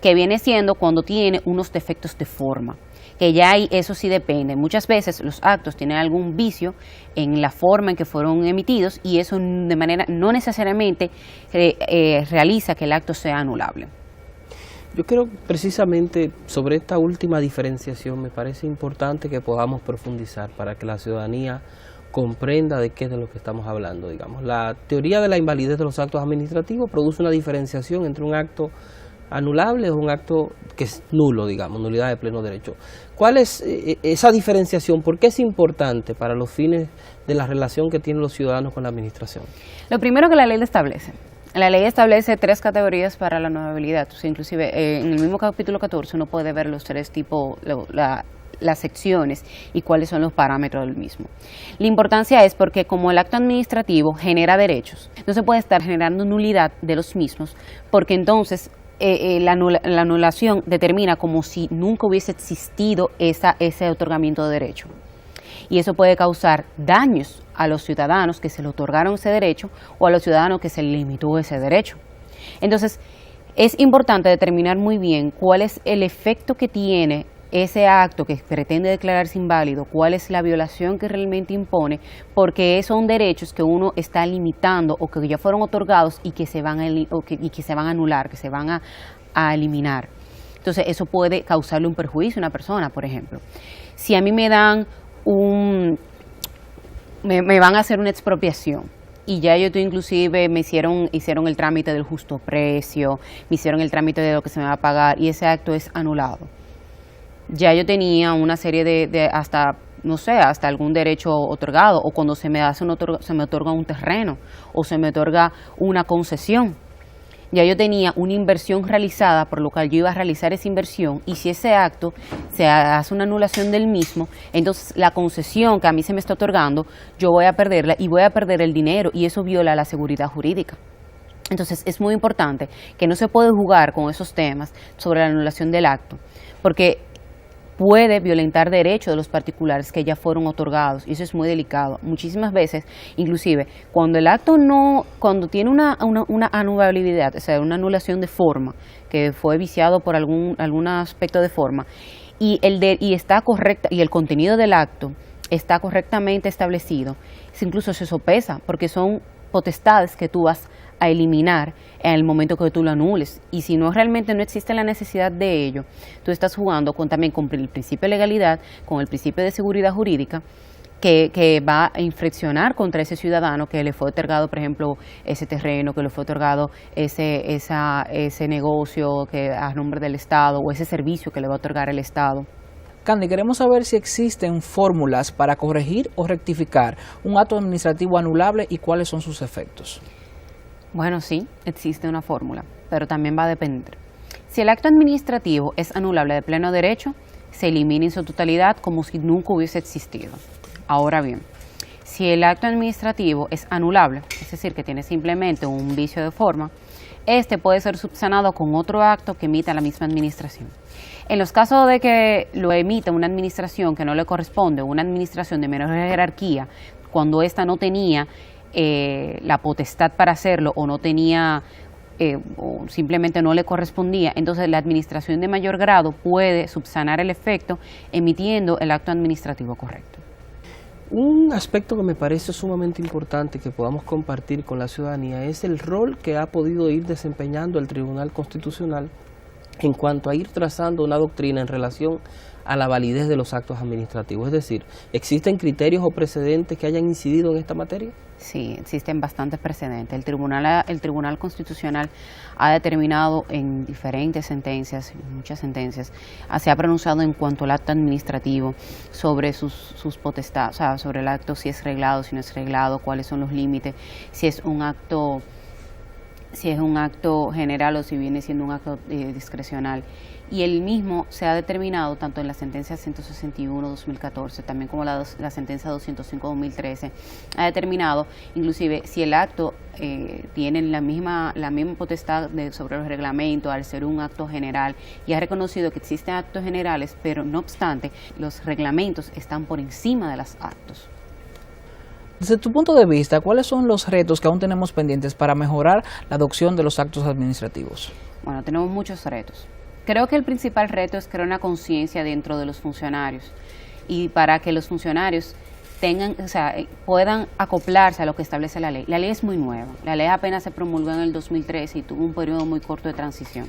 que viene siendo cuando tiene unos defectos de forma. Que ya eso sí depende. Muchas veces los actos tienen algún vicio en la forma en que fueron emitidos y eso de manera no necesariamente realiza que el acto sea anulable. Yo creo precisamente sobre esta última diferenciación me parece importante que podamos profundizar para que la ciudadanía comprenda de qué es de lo que estamos hablando. Digamos, la teoría de la invalidez de los actos administrativos produce una diferenciación entre un acto anulable o un acto que es nulo, digamos, nulidad de pleno derecho. ¿Cuál es esa diferenciación? ¿Por qué es importante para los fines de la relación que tienen los ciudadanos con la administración? Lo primero que la ley establece. La ley establece 3 categorías para la anulabilidad. O sea, inclusive en el mismo capítulo 14 uno puede ver los 3 tipos, las secciones y cuáles son los parámetros del mismo. La importancia es porque como el acto administrativo genera derechos, no se puede estar generando nulidad de los mismos, porque entonces la anulación determina como si nunca hubiese existido ese otorgamiento de derecho. Y eso puede causar daños a los ciudadanos que se le otorgaron ese derecho o a los ciudadanos que se le limitó ese derecho. Entonces, es importante determinar muy bien cuál es el efecto que tiene ese acto que pretende declararse inválido, cuál es la violación que realmente impone, porque son derechos que uno está limitando o que ya fueron otorgados y que se van a anular, que se van a eliminar. Entonces eso puede causarle un perjuicio a una persona, por ejemplo. Si a mí me dan me van a hacer una expropiación, y ya inclusive me hicieron el trámite del justo precio, me hicieron el trámite de lo que se me va a pagar, y ese acto es anulado. Ya yo tenía una serie de hasta algún derecho otorgado, o cuando se me otorga un terreno, o se me otorga una concesión. Ya yo tenía una inversión realizada, por lo cual yo iba a realizar esa inversión, y si ese acto se hace una anulación del mismo, entonces la concesión que a mí se me está otorgando, yo voy a perderla y voy a perder el dinero, y eso viola la seguridad jurídica. Entonces es muy importante que no se puede jugar con esos temas sobre la anulación del acto, porque puede violentar derechos de los particulares que ya fueron otorgados, y eso es muy delicado. Muchísimas veces, inclusive, cuando el acto cuando tiene una anulabilidad, o sea, una anulación de forma, que fue viciado por algún aspecto de forma, y está correcta, y el contenido del acto está correctamente establecido, incluso se sopesa, porque son potestades que tú vas a eliminar en el momento que tú lo anules. Y si realmente no existe la necesidad de ello, tú estás jugando también con el principio de legalidad, con el principio de seguridad jurídica, que va a infraccionar contra ese ciudadano que le fue otorgado, por ejemplo, ese terreno, que le fue otorgado ese negocio que a nombre del Estado, o ese servicio que le va a otorgar el Estado. Candy, queremos saber si existen fórmulas para corregir o rectificar un acto administrativo anulable y cuáles son sus efectos. Bueno, sí, existe una fórmula, pero también va a depender. Si el acto administrativo es anulable de pleno derecho, se elimina en su totalidad como si nunca hubiese existido. Ahora bien, si el acto administrativo es anulable, es decir, que tiene simplemente un vicio de forma, este puede ser subsanado con otro acto que emita la misma administración. En los casos de que lo emita una administración que no le corresponde, una administración de menor jerarquía, cuando ésta no tenía la potestad para hacerlo o no tenía o simplemente no le correspondía, entonces la administración de mayor grado puede subsanar el efecto emitiendo el acto administrativo correcto. Un aspecto que me parece sumamente importante que podamos compartir con la ciudadanía es el rol que ha podido ir desempeñando el Tribunal Constitucional en cuanto a ir trazando una doctrina en relación a la validez de los actos administrativos. Es decir, ¿existen criterios o precedentes que hayan incidido en esta materia? Sí, existen bastantes precedentes. El Tribunal Constitucional ha determinado en diferentes sentencias, muchas sentencias, se ha pronunciado en cuanto al acto administrativo sobre sus potestades, o sea, sobre el acto, si es reglado, si no es reglado, cuáles son los límites, si es un acto general o si viene siendo un acto discrecional. Y el mismo se ha determinado tanto en la sentencia 161-2014, también como la sentencia 205-2013, ha determinado inclusive si el acto tiene la misma potestad sobre los reglamentos al ser un acto general, y ha reconocido que existen actos generales, pero no obstante los reglamentos están por encima de los actos. Desde tu punto de vista, ¿cuáles son los retos que aún tenemos pendientes para mejorar la adopción de los actos administrativos? Bueno, tenemos muchos retos. Creo que el principal reto es crear una conciencia dentro de los funcionarios, y para que los funcionarios puedan acoplarse a lo que establece la ley. La ley es muy nueva, la ley apenas se promulgó en el 2013 y tuvo un periodo muy corto de transición.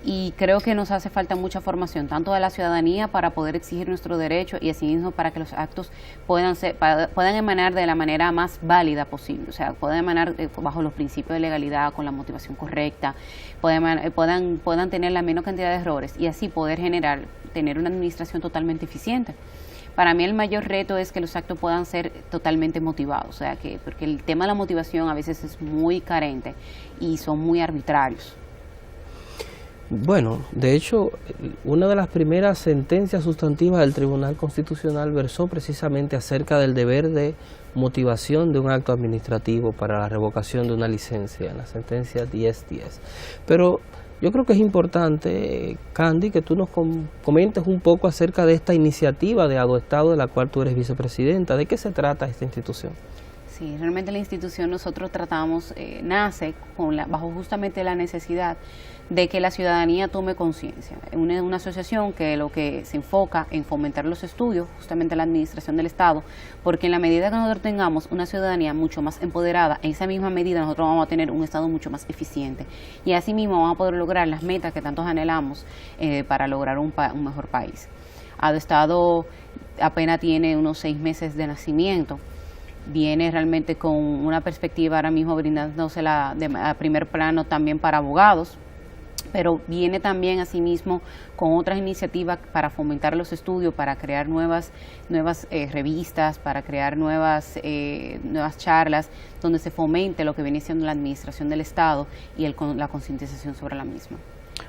Y creo que nos hace falta mucha formación, tanto de la ciudadanía para poder exigir nuestro derecho y asimismo para que los actos puedan emanar de la manera más válida posible, o sea, puedan emanar bajo los principios de legalidad, con la motivación correcta, puedan tener la menor cantidad de errores y así poder tener una administración totalmente eficiente. Para mí el mayor reto es que los actos puedan ser totalmente motivados, o sea, porque el tema de la motivación a veces es muy carente y son muy arbitrarios. Bueno, de hecho, una de las primeras sentencias sustantivas del Tribunal Constitucional versó precisamente acerca del deber de motivación de un acto administrativo para la revocación de una licencia, en la sentencia 1010. Pero yo creo que es importante, Candy, que tú nos comentes un poco acerca de esta iniciativa de Adoestado de la cual tú eres vicepresidenta. ¿De qué se trata esta institución? Sí, realmente la institución nosotros tratamos, nace bajo justamente la necesidad de que la ciudadanía tome conciencia. Una asociación que lo que se enfoca en fomentar los estudios, justamente la administración del Estado, porque en la medida que nosotros tengamos una ciudadanía mucho más empoderada, en esa misma medida nosotros vamos a tener un Estado mucho más eficiente y así mismo vamos a poder lograr las metas que tantos anhelamos para lograr un mejor país. Adoestado apenas tiene unos 6 meses de nacimiento. Viene realmente con una perspectiva ahora mismo brindándose a primer plano también para abogados, pero viene también asimismo con otras iniciativas para fomentar los estudios, para crear nuevas revistas, para crear nuevas charlas donde se fomente lo que viene siendo la administración del Estado y la concientización sobre la misma.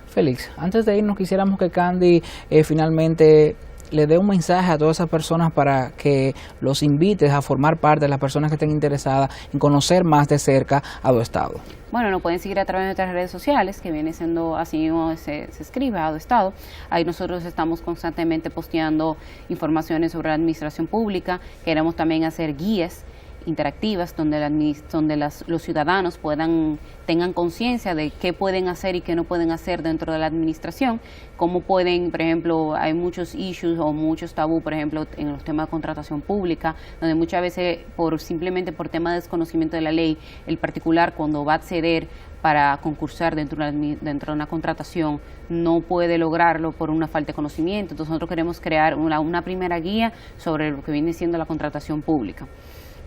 Félix, antes de irnos quisiéramos que Candy finalmente le dé un mensaje a todas esas personas para que los invites a formar parte de las personas que estén interesadas en conocer más de cerca a Adoestado. Bueno, nos pueden seguir a través de nuestras redes sociales, que viene siendo así mismo se escribe, Adoestado. Ahí nosotros estamos constantemente posteando informaciones sobre la administración pública. Queremos también hacer guías interactivas donde los ciudadanos tengan conciencia de qué pueden hacer y qué no pueden hacer dentro de la administración, cómo pueden, por ejemplo, hay muchos issues o muchos tabú, por ejemplo, en los temas de contratación pública, donde muchas veces simplemente por tema de desconocimiento de la ley, el particular cuando va a acceder para concursar dentro de una contratación no puede lograrlo por una falta de conocimiento. Entonces nosotros queremos crear una primera guía sobre lo que viene siendo la contratación pública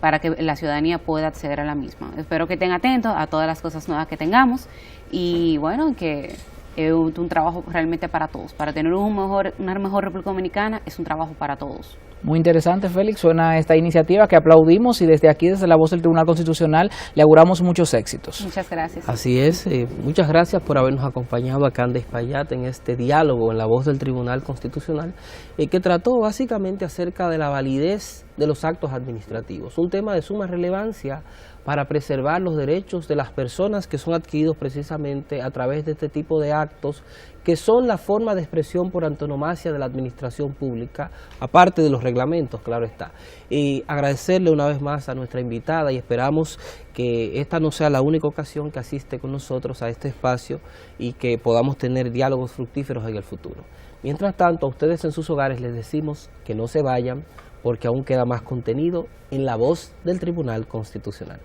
para que la ciudadanía pueda acceder a la misma. Espero que estén atentos a todas las cosas nuevas que tengamos y bueno, que es un trabajo realmente para todos. Para tener una mejor República Dominicana es un trabajo para todos. Muy interesante, Félix, suena esta iniciativa que aplaudimos y desde aquí, desde la voz del Tribunal Constitucional, le auguramos muchos éxitos. Muchas gracias. Así es, muchas gracias por habernos acompañado acá en Despayat en este diálogo en la voz del Tribunal Constitucional, que trató básicamente acerca de la validez de los actos administrativos, un tema de suma relevancia para preservar los derechos de las personas que son adquiridos precisamente a través de este tipo de actos, que son la forma de expresión por antonomasia de la administración pública, aparte de los reglamentos, claro está. Y agradecerle una vez más a nuestra invitada y esperamos que esta no sea la única ocasión que asiste con nosotros a este espacio y que podamos tener diálogos fructíferos en el futuro. Mientras tanto, a ustedes en sus hogares les decimos que no se vayan, porque aún queda más contenido en la voz del Tribunal Constitucional.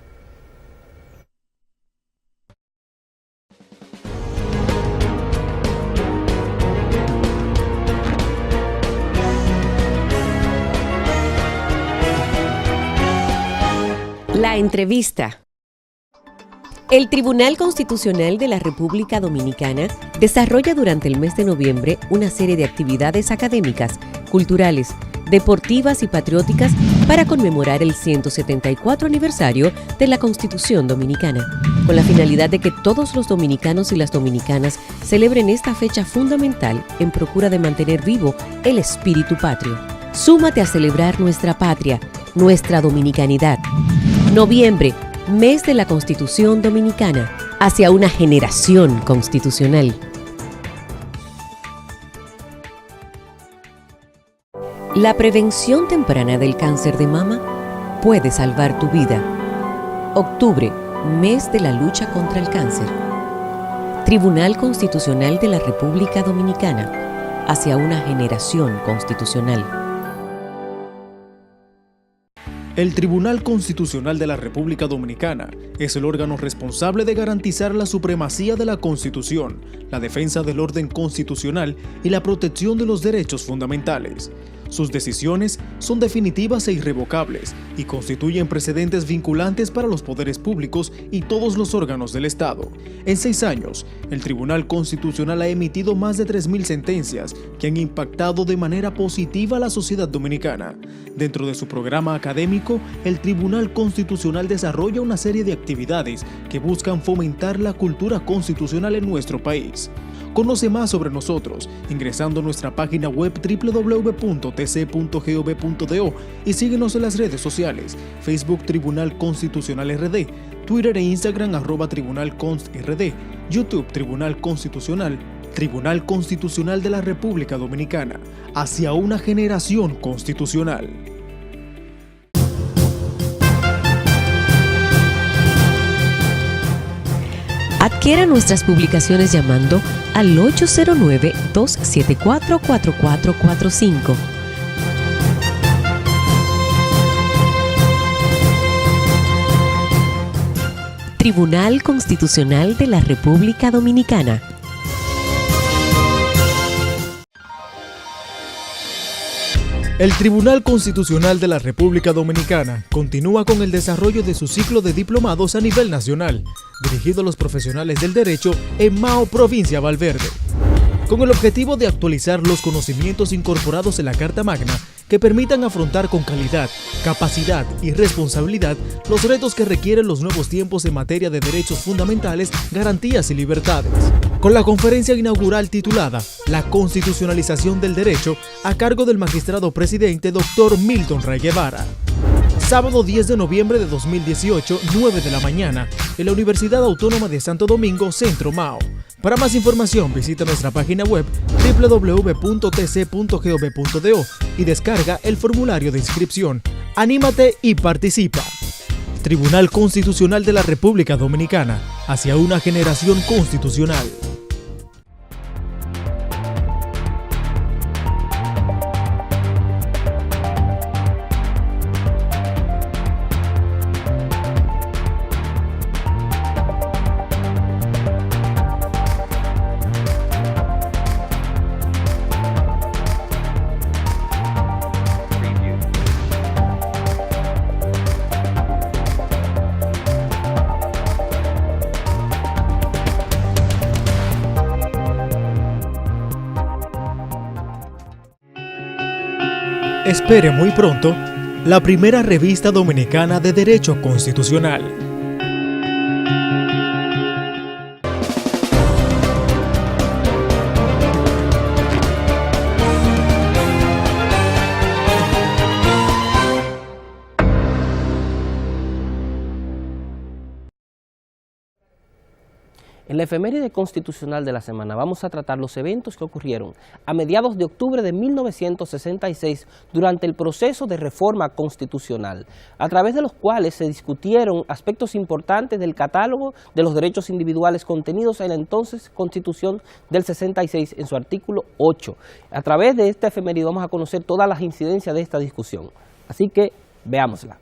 La entrevista. El Tribunal Constitucional de la República Dominicana desarrolla durante el mes de noviembre una serie de actividades académicas, culturales, deportivas y patrióticas para conmemorar el 174 aniversario de la Constitución Dominicana, con la finalidad de que todos los dominicanos y las dominicanas celebren esta fecha fundamental en procura de mantener vivo el espíritu patrio. Súmate a celebrar nuestra patria, nuestra dominicanidad. Noviembre, mes de la Constitución Dominicana, hacia una generación constitucional. La prevención temprana del cáncer de mama puede salvar tu vida. Octubre, mes de la lucha contra el cáncer. Tribunal Constitucional de la República Dominicana, hacia una generación constitucional. El Tribunal Constitucional de la República Dominicana es el órgano responsable de garantizar la supremacía de la Constitución, la defensa del orden constitucional y la protección de los derechos fundamentales. Sus decisiones son definitivas e irrevocables y constituyen precedentes vinculantes para los poderes públicos y todos los órganos del Estado. En 6 años, el Tribunal Constitucional ha emitido más de 3.000 sentencias que han impactado de manera positiva a la sociedad dominicana. Dentro de su programa académico, el Tribunal Constitucional desarrolla una serie de actividades que buscan fomentar la cultura constitucional en nuestro país. Conoce más sobre nosotros ingresando a nuestra página web www.tc.gov.do y síguenos en las redes sociales, Facebook Tribunal Constitucional RD, Twitter e Instagram @TribunalConstRD, YouTube Tribunal Constitucional, Tribunal Constitucional de la República Dominicana, hacia una generación constitucional. Adquiera nuestras publicaciones llamando al 809-274-4445. Tribunal Constitucional de la República Dominicana. El Tribunal Constitucional de la República Dominicana continúa con el desarrollo de su ciclo de diplomados a nivel nacional, dirigido a los profesionales del derecho en Mao, provincia Valverde, con el objetivo de actualizar los conocimientos incorporados en la Carta Magna que permitan afrontar con calidad, capacidad y responsabilidad los retos que requieren los nuevos tiempos en materia de derechos fundamentales, garantías y libertades. Con la conferencia inaugural titulada La Constitucionalización del Derecho, a cargo del magistrado presidente Dr. Milton Ray Guevara. Sábado 10 de noviembre de 2018, 9 de la mañana, en la Universidad Autónoma de Santo Domingo, Centro Mao. Para más información, visita nuestra página web www.tc.gov.do y descarga el formulario de inscripción. ¡Anímate y participa! Tribunal Constitucional de la República Dominicana hacia una generación constitucional. Espere muy pronto la primera revista dominicana de Derecho Constitucional. En la efeméride constitucional de la semana vamos a tratar los eventos que ocurrieron a mediados de octubre de 1966 durante el proceso de reforma constitucional, a través de los cuales se discutieron aspectos importantes del catálogo de los derechos individuales contenidos en la entonces Constitución del 66 en su artículo 8. A través de esta efeméride vamos a conocer todas las incidencias de esta discusión. Así que veámosla.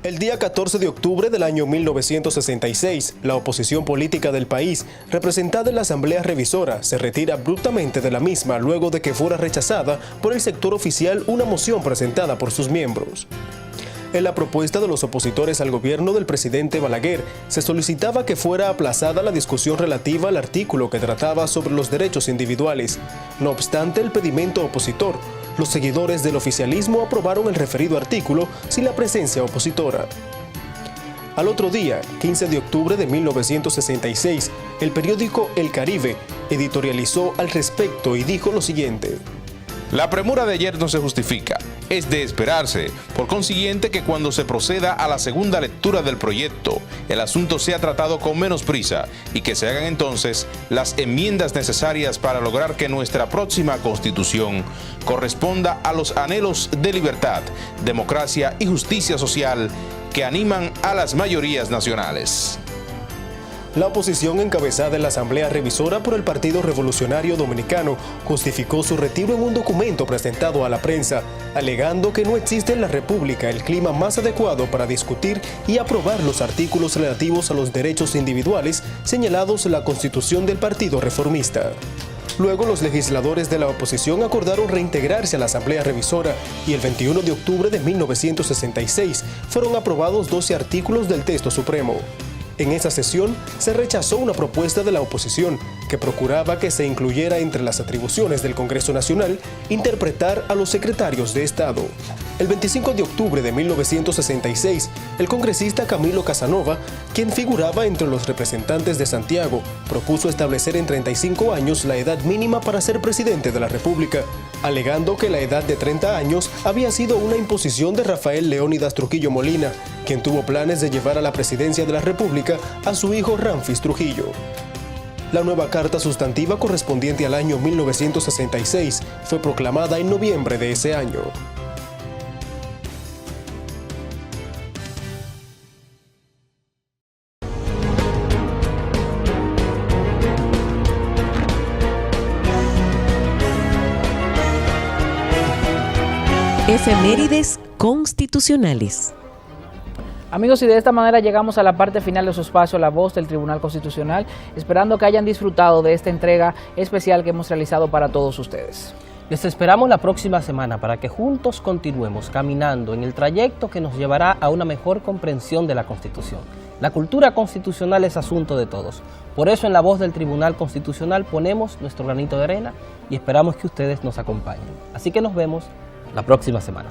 El día 14 de octubre del año 1966, la oposición política del país, representada en la Asamblea Revisora, se retira abruptamente de la misma luego de que fuera rechazada por el sector oficial una moción presentada por sus miembros. En la propuesta de los opositores al gobierno del presidente Balaguer, se solicitaba que fuera aplazada la discusión relativa al artículo que trataba sobre los derechos individuales. No obstante el pedimento opositor, los seguidores del oficialismo aprobaron el referido artículo sin la presencia opositora. Al otro día, 15 de octubre de 1966, el periódico El Caribe editorializó al respecto y dijo lo siguiente: La premura de ayer no se justifica, es de esperarse, por consiguiente que cuando se proceda a la segunda lectura del proyecto, el asunto sea tratado con menos prisa y que se hagan entonces las enmiendas necesarias para lograr que nuestra próxima Constitución corresponda a los anhelos de libertad, democracia y justicia social que animan a las mayorías nacionales. La oposición encabezada en la Asamblea Revisora por el Partido Revolucionario Dominicano justificó su retiro en un documento presentado a la prensa, alegando que no existe en la República el clima más adecuado para discutir y aprobar los artículos relativos a los derechos individuales señalados en la Constitución del Partido Reformista. Luego, los legisladores de la oposición acordaron reintegrarse a la Asamblea Revisora y el 21 de octubre de 1966 fueron aprobados 12 artículos del texto supremo. En esa sesión se rechazó una propuesta de la oposición que procuraba que se incluyera entre las atribuciones del Congreso Nacional interpretar a los secretarios de Estado. El 25 de octubre de 1966, el congresista Camilo Casanova, quien figuraba entre los representantes de Santiago, propuso establecer en 35 años la edad mínima para ser presidente de la República, alegando que la edad de 30 años había sido una imposición de Rafael Leónidas Trujillo Molina, quien tuvo planes de llevar a la presidencia de la República a su hijo Ramfis Trujillo. La nueva carta sustantiva correspondiente al año 1966 fue proclamada en noviembre de ese año. Efemérides constitucionales. Amigos, y de esta manera llegamos a la parte final de su espacio La Voz del Tribunal Constitucional, esperando que hayan disfrutado de esta entrega especial que hemos realizado para todos ustedes. Les esperamos la próxima semana para que juntos continuemos caminando en el trayecto que nos llevará a una mejor comprensión de la Constitución. La cultura constitucional es asunto de todos. Por eso en La Voz del Tribunal Constitucional ponemos nuestro granito de arena y esperamos que ustedes nos acompañen. Así que nos vemos la próxima semana.